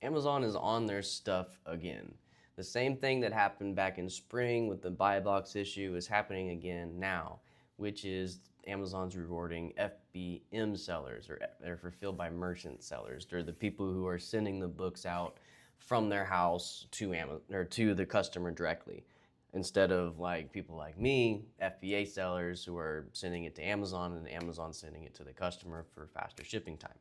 Amazon is on their stuff again. The same thing that happened back in spring with the buy box issue is happening again now, which is Amazon's rewarding FBM sellers, or they're fulfilled by merchant sellers. They're the people who are sending the books out from their house to Amazon or to the customer directly, instead of like people like me, FBA sellers who are sending it to Amazon and Amazon sending it to the customer for faster shipping time.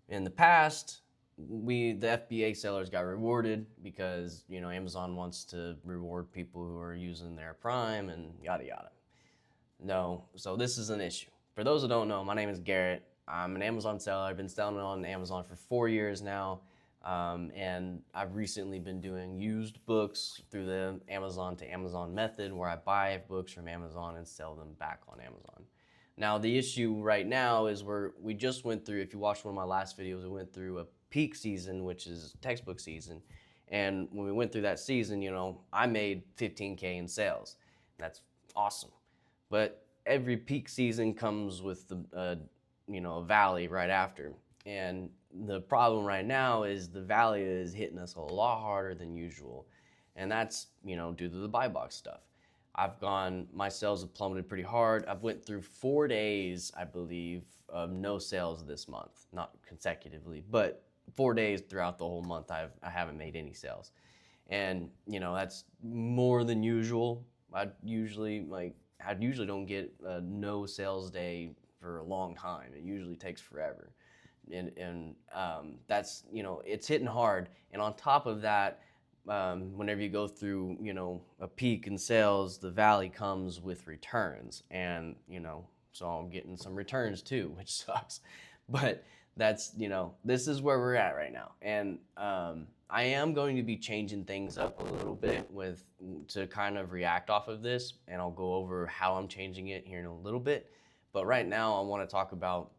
In the past, the FBA sellers got rewarded because Amazon wants to reward people who are using their Prime and yada yada. No, so this is an issue. For those who don't know, my name is Garrett. I'm an Amazon seller. I've been selling on Amazon for 4 years now, and I've recently been doing used books through the Amazon to Amazon method, where I buy books from Amazon and sell them back on Amazon. Now the issue right now is we just went through, if you watched one of my last videos, we went through a peak season, which is textbook season. And when we went through that season, I made 15K in sales. That's awesome. But every peak season comes with a valley right after. And the problem right now is the valley is hitting us a lot harder than usual. And that's, due to the buy box stuff. My sales have plummeted pretty hard. I've went through 4 days, I believe, of no sales this month, not consecutively, but 4 days throughout the whole month I haven't made any sales. And that's more than usual. I usually don't get a no sales day for a long time. It usually takes forever. And that's, it's hitting hard. And on top of that, whenever you go through, a peak in sales, the valley comes with returns. And, so I'm getting some returns too, which sucks. But that's, this is where we're at right now. And I am going to be changing things up a little bit to kind of react off of this. And I'll go over how I'm changing it here in a little bit. But right now I want to talk about,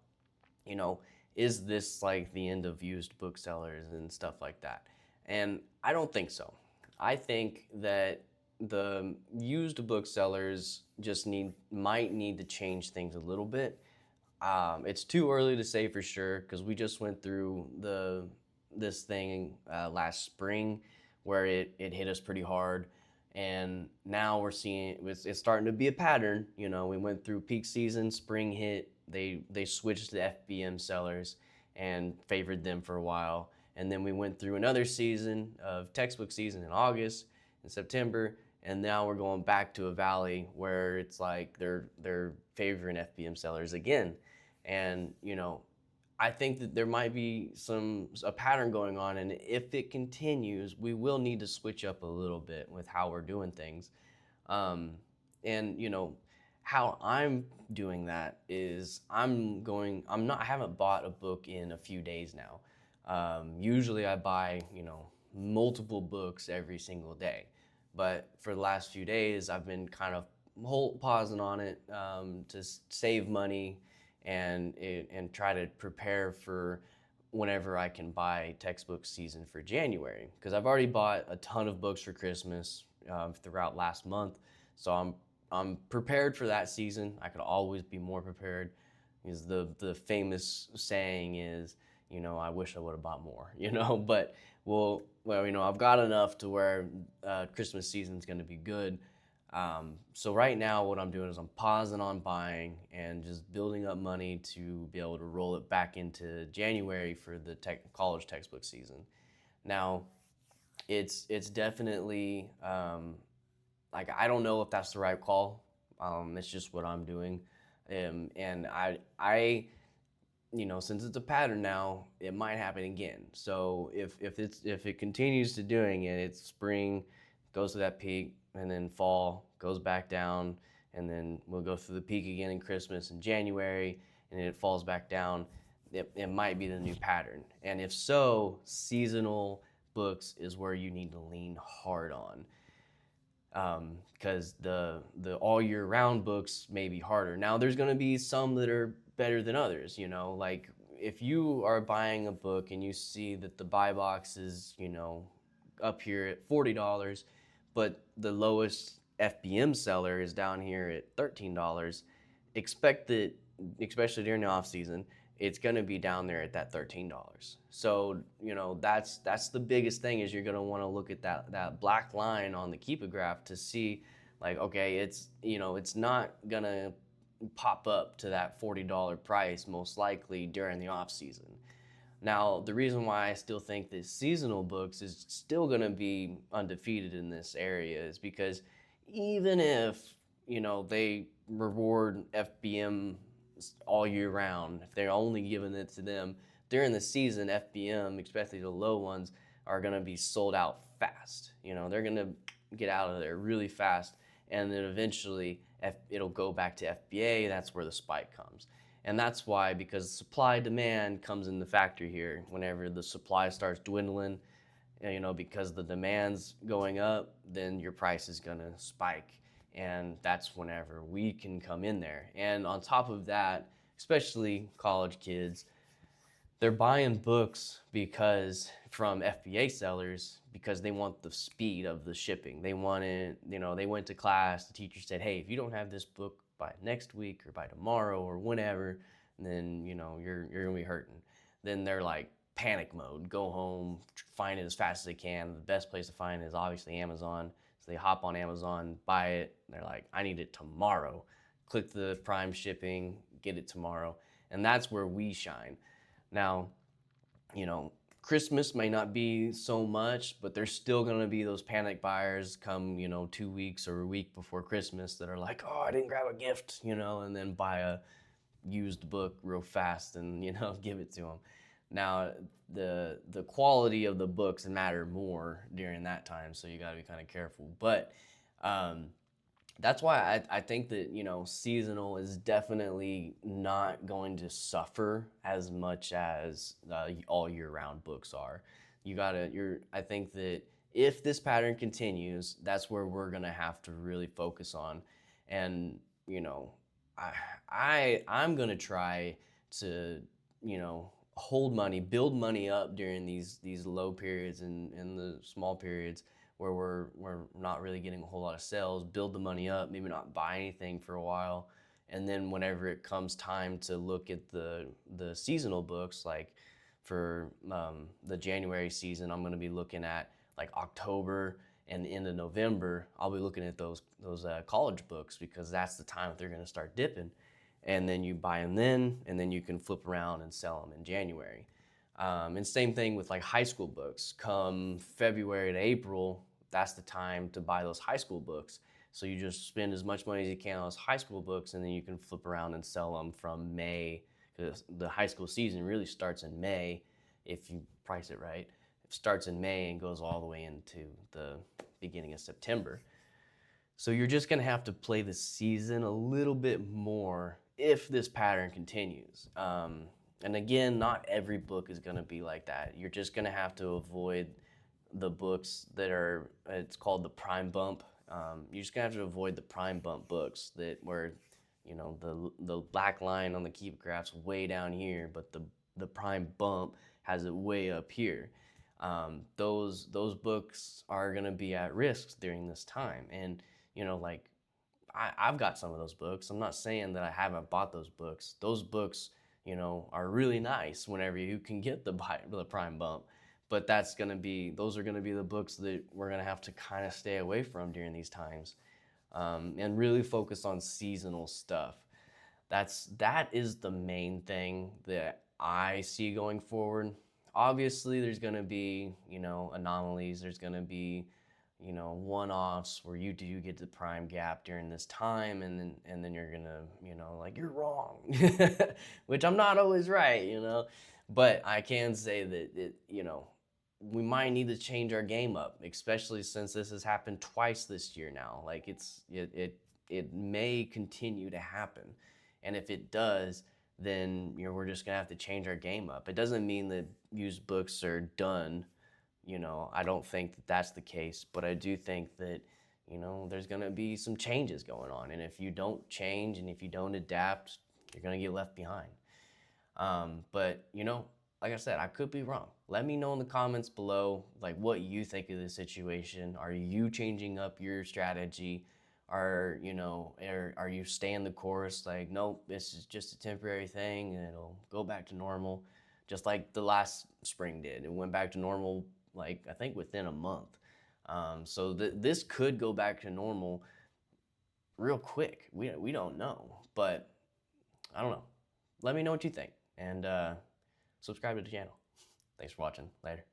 is this like the end of used booksellers and stuff like that? And I don't think so. I think that the used booksellers just might need to change things a little bit. It's too early to say for sure, because we just went through this thing last spring where it hit us pretty hard. And now we're seeing it's starting to be a pattern. We went through peak season, spring hit, they switched to FBM sellers and favored them for a while. And then we went through another season of textbook season in August and September, and now we're going back to a valley where it's like they're favoring FBM sellers again. And I think that there might be a pattern going on, and if it continues, we will need to switch up a little bit with how we're doing things. And how I'm doing that is I haven't bought a book in a few days now. Usually I buy, multiple books every single day. But for the last few days, I've been kind of pausing on it to save money and try to prepare for whenever I can buy textbook season for January. Because I've already bought a ton of books for Christmas throughout last month. So I'm prepared for that season. I could always be more prepared, because the famous saying is, I wish I would have bought more, but I've got enough to where Christmas season's going to be good. So right now what I'm doing is I'm pausing on buying and just building up money to be able to roll it back into January for the college textbook season. Now, it's definitely, I don't know if that's the right call. It's just what I'm doing. And I since it's a pattern now, it might happen again. So if it continues to doing it, it's spring, goes to that peak, and then fall, goes back down, and then we'll go through the peak again in Christmas and January, and then it falls back down. It might be the new pattern. And if so, seasonal books is where you need to lean hard on. Because the all year round books may be harder. Now there's going to be some that are better than others, like if you are buying a book and you see that the buy box is, up here at $40, but the lowest FBM seller is down here at $13, expect that, especially during the off season, it's going to be down there at that $13. So, that's the biggest thing is you're going to want to look at that black line on the Keepa graph to see like, okay, it's not going to pop up to that $40 price most likely during the off season. Now, the reason why I still think that seasonal books is still going to be undefeated in this area is because even if, they reward FBM all year round, if they're only giving it to them during the season, FBM, especially the low ones, are going to be sold out fast. They're going to get out of there really fast, and then eventually it'll go back to FBA. That's where the spike comes. And that's why, because supply demand comes in the factor here. Whenever the supply starts dwindling, because the demand's going up, then your price is going to spike. And that's whenever we can come in there. And on top of that, especially college kids, they're buying books from FBA sellers because they want the speed of the shipping. They want it, they went to class, the teacher said, hey, if you don't have this book by next week or by tomorrow or whenever, then you're gonna be hurting. Then they're like panic mode, go home, find it as fast as they can. The best place to find it is obviously Amazon. So they hop on Amazon, buy it, they're like, I need it tomorrow. Click the Prime shipping, get it tomorrow. And that's where we shine. Now, Christmas may not be so much, but there's still going to be those panic buyers come, 2 weeks or a week before Christmas that are like, oh, I didn't grab a gift, and then buy a used book real fast and, give it to them. Now, the quality of the books matter more during that time, so you got to be kind of careful. But that's why I think that, seasonal is definitely not going to suffer as much as all year round books are. I think that if this pattern continues, that's where we're going to have to really focus on. And, I'm going to try to, hold money, build money up during these low periods and the small periods where we're not really getting a whole lot of sales, build the money up, maybe not buy anything for a while. And then whenever it comes time to look at the seasonal books, like for the January season, I'm going to be looking at like October and the end of November. I'll be looking at those college books because that's the time that they're going to start dipping. And then you buy them then, and then you can flip around and sell them in January. And same thing with like high school books. Come February to April, that's the time to buy those high school books. So you just spend as much money as you can on those high school books, and then you can flip around and sell them from May, because the high school season really starts in May if you price it right. It starts in May and goes all the way into the beginning of September. So you're just going to have to play the season a little bit more if this pattern continues. And again, not every book is going to be like that. You're just going to have to avoid the books that are, it's called the prime bump. You're just going to have to avoid the prime bump books where, the black line on the Keepa graph's way down here, but the prime bump has it way up here. Those books are going to be at risk during this time. And, I've got some of those books. I'm not saying that I haven't bought those books. Those books, are really nice whenever you can get the prime bump. But those are going to be the books that we're going to have to kind of stay away from during these times, and really focus on seasonal stuff. That is the main thing that I see going forward. Obviously, there's going to be, anomalies. There's going to be, one-offs where you do get the prime gap during this time, and then you're gonna, like, you're wrong, which I'm not always right, but I can say that we might need to change our game up, especially since this has happened twice this year now. Like it may continue to happen, and if it does, then we're just gonna have to change our game up. It doesn't mean that used books are done. I don't think that that's the case, but I do think that, there's going to be some changes going on. And if you don't change and if you don't adapt, you're going to get left behind. But, like I said, I could be wrong. Let me know in the comments below, like, what you think of this situation. Are you changing up your strategy? Are you staying the course? Like, nope, this is just a temporary thing and it'll go back to normal, just like the last spring did. It went back to normal, like, I think within a month. So this could go back to normal real quick. We don't know, but I don't know. Let me know what you think, and subscribe to the channel. Thanks for watching. Later.